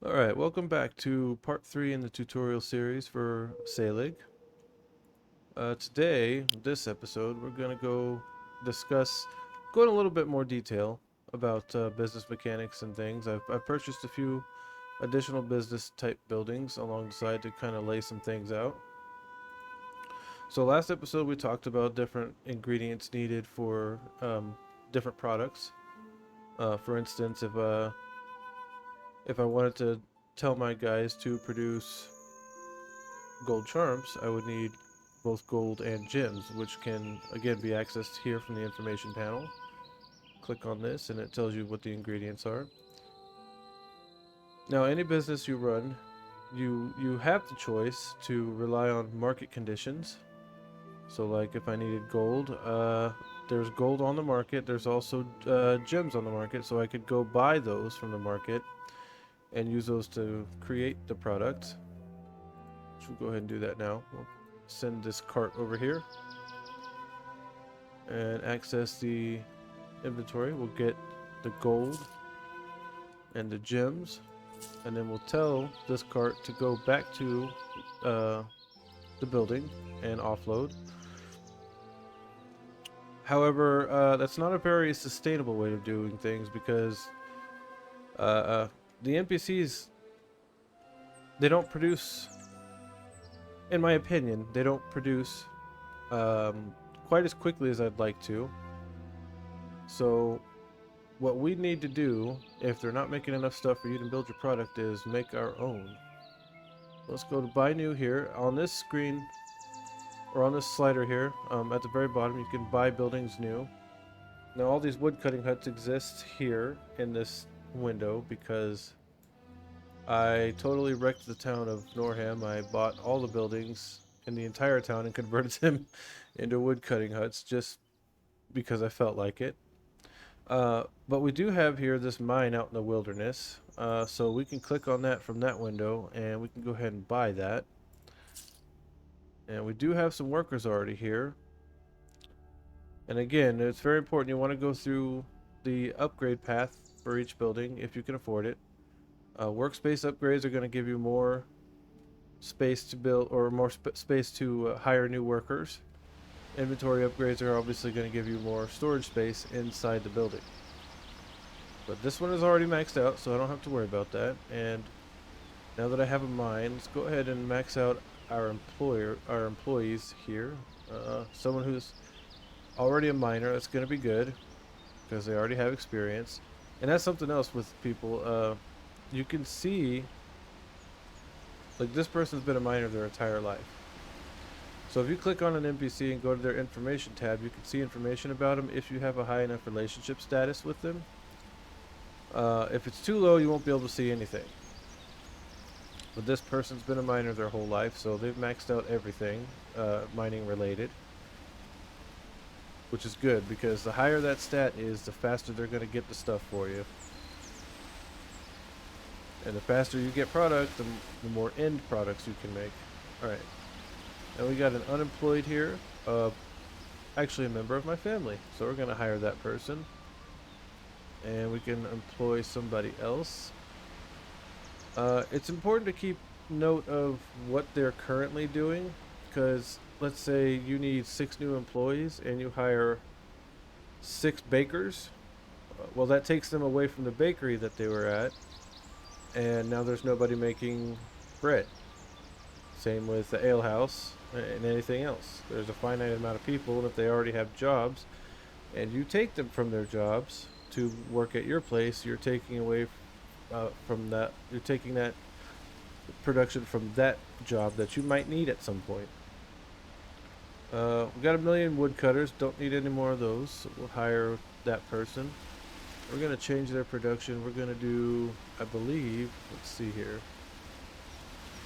Alright, welcome back to part 3 in the tutorial series for Saelig. Today, this episode, we're going to go in a little bit more detail about business mechanics and things. I've purchased a few additional business type buildings along the side to kind of lay some things out. So last episode we talked about different ingredients needed for different products. For instance, if I wanted to tell my guys to produce gold charms, I would need both gold and gems, which can again be accessed here from the information panel. Click on this and it tells you what the ingredients are. Now, any business you run, you have the choice to rely on market conditions. So like if I needed gold, there's gold on the market. There's also gems on the market, so I could go buy those from the market and use those to create the product. So we'll go ahead and do that now. We'll send this cart over here and access the inventory. We'll get the gold and the gems, and then we'll tell this cart to go back to the building and offload. However, that's not a very sustainable way of doing things because the NPCs, they don't produce, in my opinion, they don't produce quite as quickly as I'd like to. So what we need to do, if they're not making enough stuff for you to build your product, is make our own. Let's go to buy new here. On this screen, or on this slider here, at the very bottom, you can buy buildings new. Now all these wood cutting huts exist here in this window because I totally wrecked the town of Norham. I bought all the buildings in the entire town and converted them into wood cutting huts just because I felt like it. But we do have here this mine out in the wilderness, so we can click on that from that window and we can go ahead and buy that. And we do have some workers already here. And again, it's very important, you want to go through the upgrade path for each building if you can afford it. Workspace upgrades are going to give you more space to build, or more space to hire new workers. Inventory upgrades are obviously going to give you more storage space inside the building. But this one is already maxed out, so I don't have to worry about that. And now that I have a mine, let's go ahead and max out our employees here. Someone who's already a miner, that's going to be good because they already have experience. And that's something else with people. You can see, like, this person's been a miner their entire life. So if you click on an NPC and go to their information tab, you can see information about them if you have a high enough relationship status with them. If it's too low, you won't be able to see anything. But this person's been a miner their whole life, so they've maxed out everything mining related. Which is good, because the higher that stat is, the faster they're going to get the stuff for you. And the faster you get product, the more end products you can make. Alright. Now we got an unemployed here. Actually a member of my family. So we're going to hire that person. And we can employ somebody else. It's important to keep note of what they're currently doing. Because let's say you need 6 new employees and you hire 6 bakers. Well, that takes them away from the bakery that they were at. And now there's nobody making bread. Same with the ale house and anything else. There's a finite amount of people, and if they already have jobs and you take them from their jobs to work at your place, you're taking away from that, you're taking that production from that job that you might need at some point. We got a million woodcutters, don't need any more of those, so we'll hire that person. We're going to change their production. We're going to do, I believe, let's see here.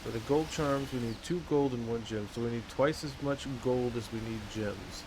For the gold charms, we need 2 gold and 1 gem. So we need twice as much gold as we need gems.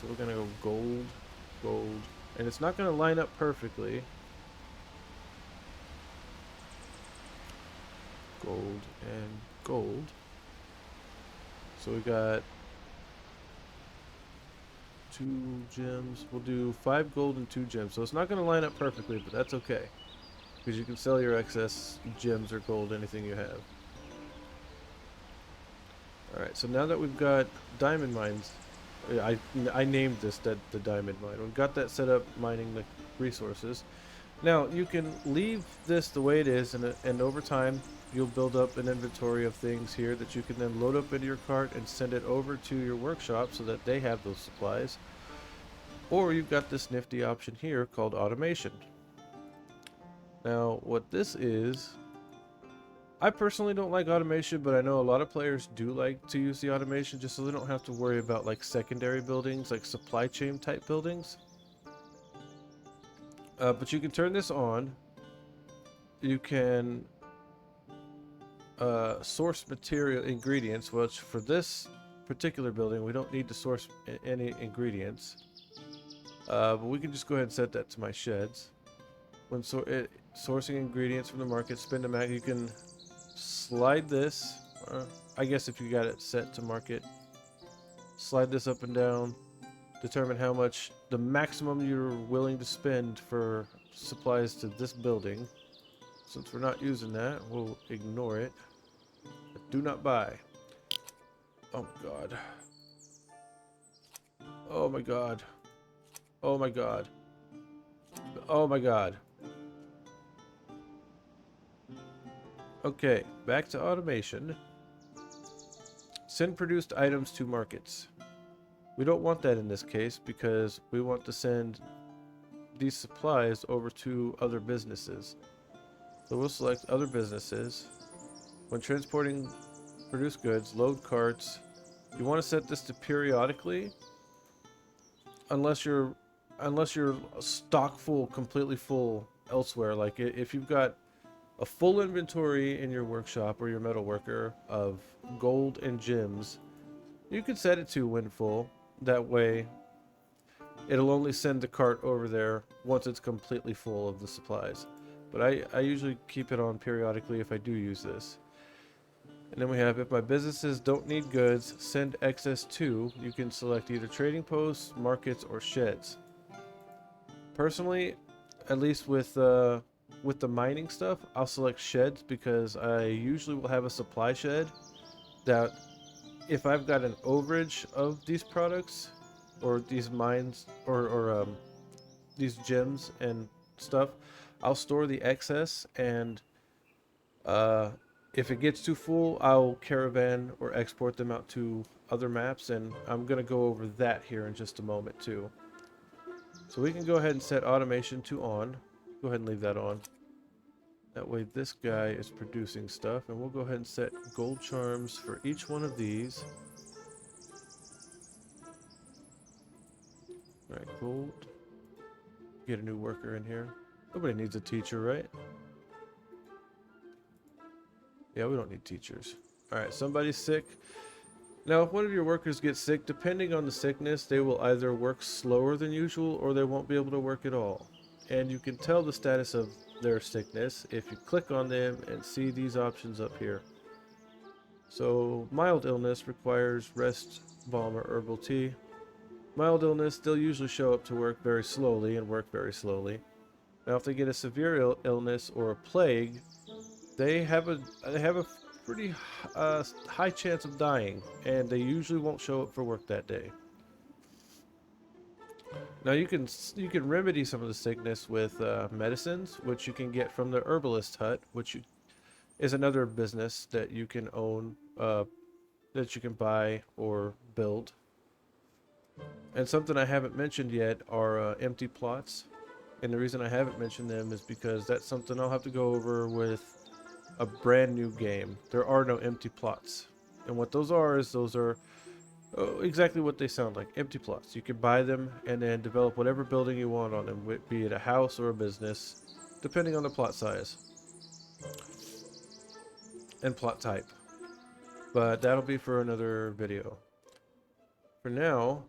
So we're going to go gold, gold. And it's not going to line up perfectly. Gold and gold. So we got 2 gems. We'll do 5 gold and 2 gems. So it's not going to line up perfectly, but that's okay. because you can sell your excess gems or gold, anything you have. Alright, so now that we've got diamond mines, I named this the diamond mine. We've got that set up mining the resources. Now, you can leave this the way it is, and over time, you'll build up an inventory of things here that you can then load up into your cart and send it over to your workshop so that they have those supplies. Or you've got this nifty option here called automation. Now, what this is, I personally don't like automation, but I know a lot of players do like to use the automation just so they don't have to worry about like secondary buildings, like supply chain type buildings. But you can turn this on. You can source material ingredients, which for this particular building we don't need to source any ingredients. But we can just go ahead and set that to my sheds. When sourcing ingredients from the market, spend a mag. You can slide this, I guess if you got it set to market, slide this up and down, determine how much the maximum you're willing to spend for supplies to this building. Since we're not using that, we'll ignore it. Do not buy. Oh god. Oh my god. Oh my god. Oh my god. Okay, back to automation. Send produced items to markets. We don't want that in this case because we want to send these supplies over to other businesses. So we'll select other businesses. When transporting produced goods, load carts. You want to set this to periodically, unless you're stock full, completely full elsewhere. Like if you've got a full inventory in your workshop or your metal worker of gold and gems, you can set it to when full. That way it'll only send the cart over there once it's completely full of the supplies. But I usually keep it on periodically if I do use this. And then we have, if my businesses don't need goods, send excess to. You can select either trading posts, markets, or sheds. Personally, at least with the mining stuff, I'll select sheds because I usually will have a supply shed that if I've got an overage of these products or these mines or these gems and stuff, I'll store the excess, and if it gets too full, I'll caravan or export them out to other maps, and I'm going to go over that here in just a moment too. So we can go ahead and set automation to on. Go ahead and leave that on. That way this guy is producing stuff, and we'll go ahead and set gold charms for each one of these. Alright, gold. Get a new worker in here. Nobody needs a teacher, right? Yeah, we don't need teachers. Alright, somebody's sick. Now, if one of your workers gets sick, depending on the sickness, they will either work slower than usual or they won't be able to work at all. And you can tell the status of their sickness if you click on them and see these options up here. So, mild illness requires rest, balm, or herbal tea. Mild illness, they'll usually show up to work very slowly and work very slowly. Now, if they get a severe illness or a plague, they have a pretty high chance of dying, and they usually won't show up for work that day. Now you can remedy some of the sickness with medicines, which you can get from the herbalist hut, which is another business that you can own, that you can buy or build. And something I haven't mentioned yet are empty plots. And the reason I haven't mentioned them is because that's something I'll have to go over with a brand new game. There are no empty plots. And what those are is exactly what they sound like, empty plots. You can buy them and then develop whatever building you want on them, be it a house or a business, depending on the plot size and plot type. But that'll be for another video. For now,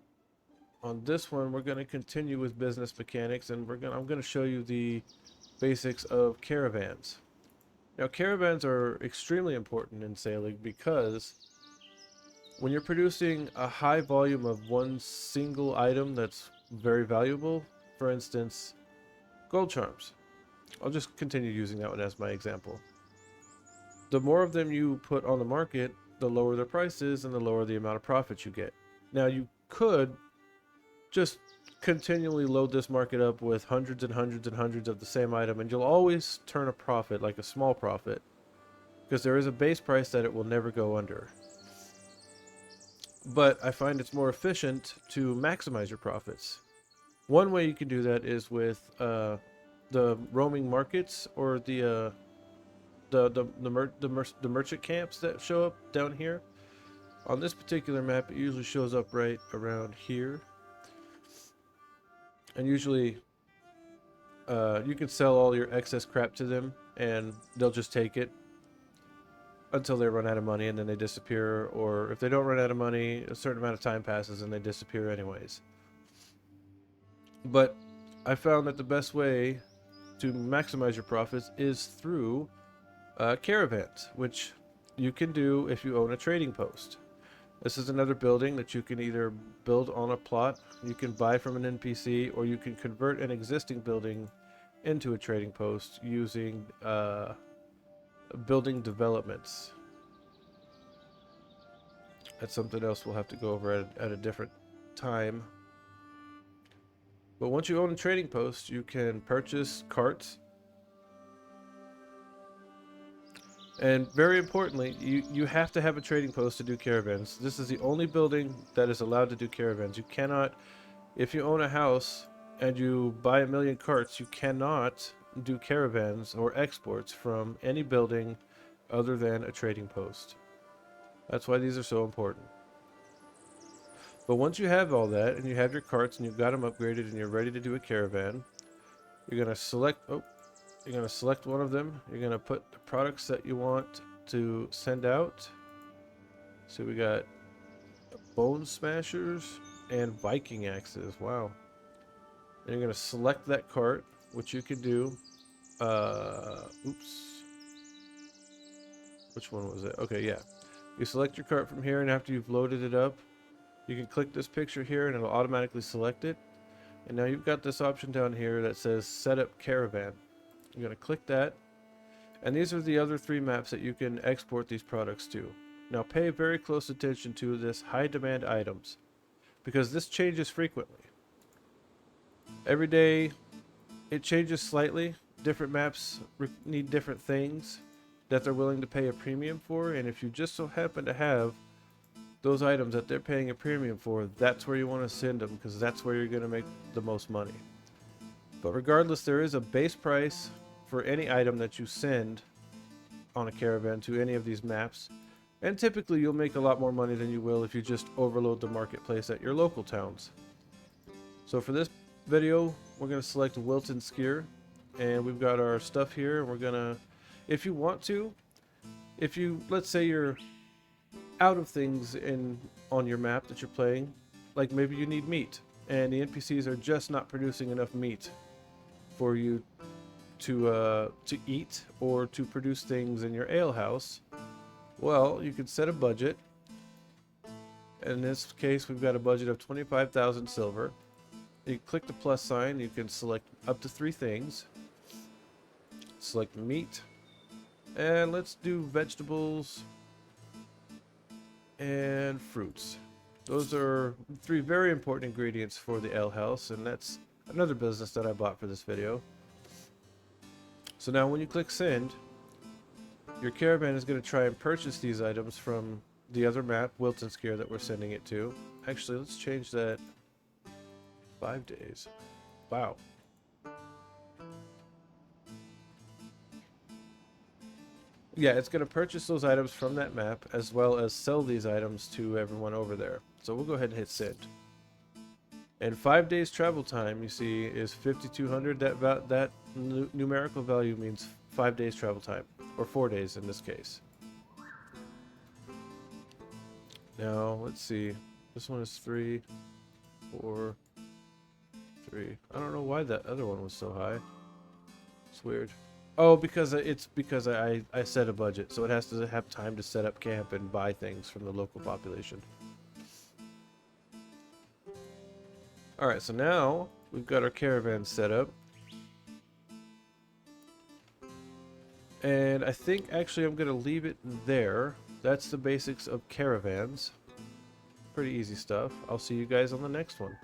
on this one, we're going to continue with business mechanics, and I'm going to show you the basics of caravans. Now, caravans are extremely important in Saelig because when you're producing a high volume of one single item that's very valuable, for instance, gold charms. I'll just continue using that one as my example. The more of them you put on the market, the lower their price is and the lower the amount of profit you get. Now you could just continually load this market up with hundreds and hundreds and hundreds of the same item, and you'll always turn a profit, like a small profit, because there is a base price that it will never go under. But I find it's more efficient to maximize your profits. One way you can do that is with the roaming markets, or the merchant camps that show up down here. On this particular map, it usually shows up right around here, and usually you can sell all your excess crap to them, and they'll just take it until they run out of money, and then they disappear. Or if they don't run out of money, a certain amount of time passes and they disappear anyways. But I found that the best way to maximize your profits is through caravans, which you can do if you own a trading post. This is another building that you can either build on a plot, you can buy from an NPC, or you can convert an existing building into a trading post using building developments. That's something else we'll have to go over at a different time. But once you own a trading post, you can purchase carts. And very importantly, you have to have a trading post to do caravans. This is the only building that is allowed to do caravans. You cannot, if you own a house and you buy 1,000,000 carts, you cannot do caravans or exports from any building other than a trading post. That's why these are so important. But once you have all that, and you have your carts, and you've got them upgraded, and you're ready to do a caravan, you're going to select... Oh, you're going to select one of them. You're going to put the products that you want to send out. So we got bone smashers and Viking axes. Wow. And you're going to select that cart, which you can do. Oops. Which one was it? Okay, yeah. You select your cart from here, and after you've loaded it up, you can click this picture here and it'll automatically select it. And now you've got this option down here that says set up caravan. You're going to click that. And these are the other 3 maps that you can export these products to. Now pay very close attention to this high demand items, because this changes frequently. Every day it changes slightly. Different maps need different things that they're willing to pay a premium for, and if you just so happen to have those items that they're paying a premium for, that's where you want to send them, because that's where you're going to make the most money. But regardless, there is a base price for any item that you send on a caravan to any of these maps, and typically you'll make a lot more money than you will if you just overload the marketplace at your local towns. So for this video, we're going to select Wilton Skier, and we've got our stuff here. We're going to, if you want to, let's say you're out of things on your map that you're playing, like maybe you need meat and the NPCs are just not producing enough meat for you to eat or to produce things in your ale house. Well, you could set a budget. In this case, we've got a budget of 25,000 silver. You click the plus sign, you can select up to 3 things. Select meat, and let's do vegetables and fruits. Those are 3 very important ingredients for the ale house, and that's another business that I bought for this video. So now when you click send, your caravan is going to try and purchase these items from the other map, Wilton Skier, that we're sending it to. Actually, let's change that. 5 days. Wow. Yeah, it's going to purchase those items from that map, as well as sell these items to everyone over there. So we'll go ahead and hit send. And 5 days travel time, you see, is 5,200. That numerical value means 5 days travel time, or 4 days in this case. Now, let's see. This one is 3, 4, 3. I don't know why that other one was so high. It's weird. Oh, because I set a budget, so it has to have time to set up camp and buy things from the local population. Alright, so now we've got our caravan set up. And I think actually I'm going to leave it there. That's the basics of Caravans. Pretty easy stuff. I'll see you guys on the next one.